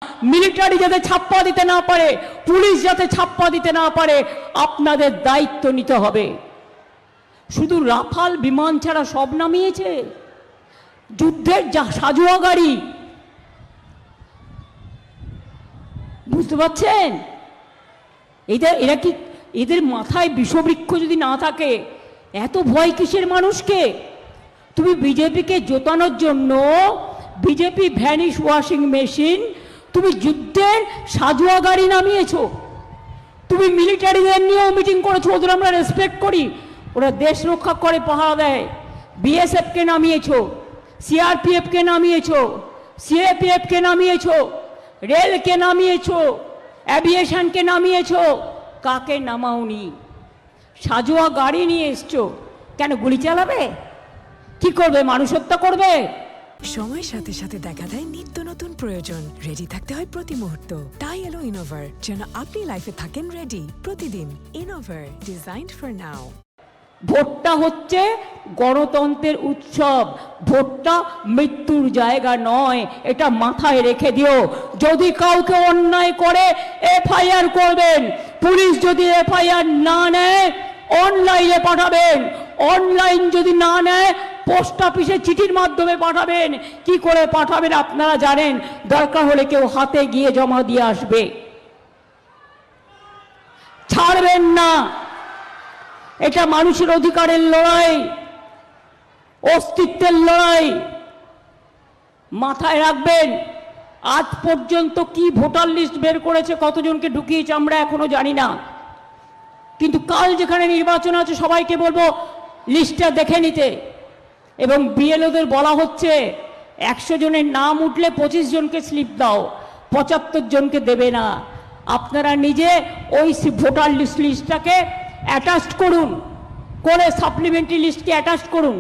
Military যাতে ছাপ্পা দিতে না পারে, পুলিশ যাতে ছাপ্পা দিতে না পারে, আপনাদের দায়িত্ব নিতে হবে। শুধু রাফাল বিমান ছাড়া সব নামিয়েছে, যুদ্ধের সাজোয়া গাড়ি, বুঝতে পারছেন? এরা কি, এদের মাথায় বিষবৃক্ষ যদি না থাকে এত ভয় কিসের মানুষকে? তুমি বিজেপিকে জোতানোর জন্য বিজেপি ভ্যানিশ ওয়াশিং মেশিন, তুমি যুদ্ধের সাজোয়া গাড়ি নামিয়েছো। তুমি মিলিটারিদের নিয়েও মিটিং করেছো, ওদের আমরা রেসপেক্ট করি, ওরা দেশ রক্ষা করে পাহারা দেয়। বিএসএফকে নামিয়েছো, সিআরপিএফকে নামিয়েছো, সিএপিএফকে নামিয়েছো, রেলকে নামিয়েছো, অ্যাভিয়েশনকে নামিয়েছো, কাকে নামাওনি? সাজোয়া গাড়ি নিয়ে এসছো, কেন গুলি চালাবে? কি করবে? মানুষ হত্যা করবে? সময়ের সাথে সাথে দেখা দেয় নিত্য নতুন প্রয়োজন, রেডি থাকতে হয় প্রতি মুহূর্ত। তাই এলো ইনোভার, যেন আপনি লাইফে থাকেন রেডি প্রতিদিন। Innova, designed for now. ভোটটা হচ্ছে গণতন্ত্রের উৎসব, ভোটটা মৃত্যুর জায়গা নয়, এটা মাথায় রেখে দিও। যদি কাউকে অন্যায় করে এফআইআর করবেন, পুলিশ যদি এফআইআর না নেয় অনলাইনে পাঠাবেন, অনলাইন যদি না নেয় পোস্ট অফিসে চিঠির মাধ্যমে পাঠাবেন। কি করে পাঠাবেন আপনারা জানেন, দরকার হলে কেউ হাতে গিয়ে জমা দিয়ে আসবে, ছাড়বেন না। এটা মানুষের অধিকারের লড়াই, অস্তিত্বের লড়াই, মাথায় রাখবেন। আজ পর্যন্ত কি ভোটার লিস্ট বের করেছে, কতজনকে ঢুকিয়েছে আমরা এখনো জানি না, কিন্তু কাল যেখানে নির্বাচন আছে সবাইকে বলবো লিস্টটা দেখে নিতে। এবং বিএলওদের বলা হচ্ছে 100 জনের নাম উঠলে 25 জনকে স্লিপ দাও, 75 জনকে দেবে না। আপনারা নিজে ওই ভোটার লিস্টটাকে অ্যাটাচ করুন, করে সাপ্লিমেন্টারি লিস্টকে অ্যাটাচ করুন,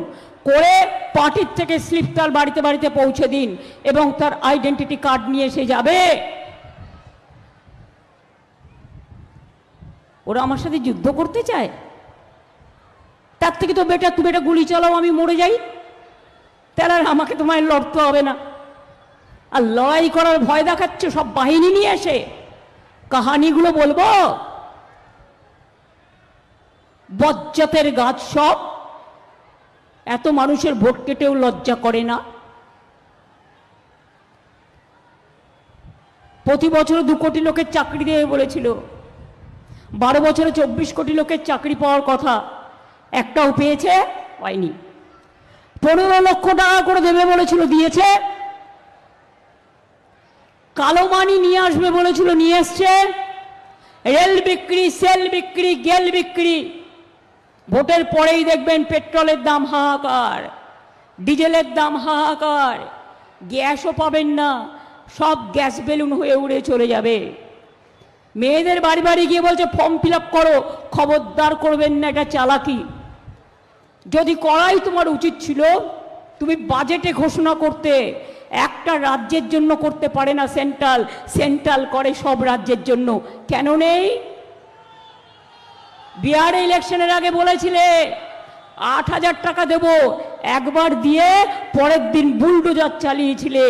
করে পার্টির থেকে স্লিপ তার বাড়িতে বাড়িতে পৌঁছে দিন এবং তার আইডেন্টিটি কার্ড নিয়ে এসে যাবে। ওরা আমার সাথে যুদ্ধ করতে চায়, তার থেকে তো বেটার তুমি এটা গুলি চালাও, আমি মরে যাই, তাহলে আর আমাকে তোমায় লড়তে হবে না। আর লড়াই করার ভয় দেখাচ্ছ সব বাহিনী নিয়ে এসে, কাহানিগুলো বলবো? বজ্জাতের গাছ সব, এত মানুষের ভোট কেটেও লজ্জা করে না। প্রতি বছর 2 কোটি লোকের চাকরি দেবে বলেছিল, 12 বছরে 24 কোটি লোকের চাকরি পাওয়ার কথা, একটাও পেয়েছে? পায়নি। 15 লক্ষ টাকা করে দেবে বলেছিল, দিয়েছে? কালো মানি নিয়ে আসবে বলেছিল, নিয়ে এসছে? রেল বিক্রি, সেল বিক্রি, গেল বিক্রি। ভোটের পরেই দেখবেন পেট্রোলের দাম হাহাকার, ডিজেলের দাম হাহাকার, গ্যাসও পাবেন না, সব গ্যাস বেলুন হয়ে উড়ে চলে যাবে। মেয়েদের বাড়ি বাড়ি গিয়ে বলছে ফর্ম ফিল আপ করো, খবরদার করবেন না, এটা চালাকি। যদি করাই তোমার উচিত ছিল, তুমি বাজেটে ঘোষণা করতে, একটা রাজ্যের জন্য করতে পারে না সেন্ট্রাল, সেন্ট্রাল করে সব রাজ্যের জন্য। কেন নেই? বিহারে ইলেকশনের আগে বলেছিলে 8,000 টাকা দেব, একবার দিয়ে পরের দিন বুলডোজার চালিয়েছিলে।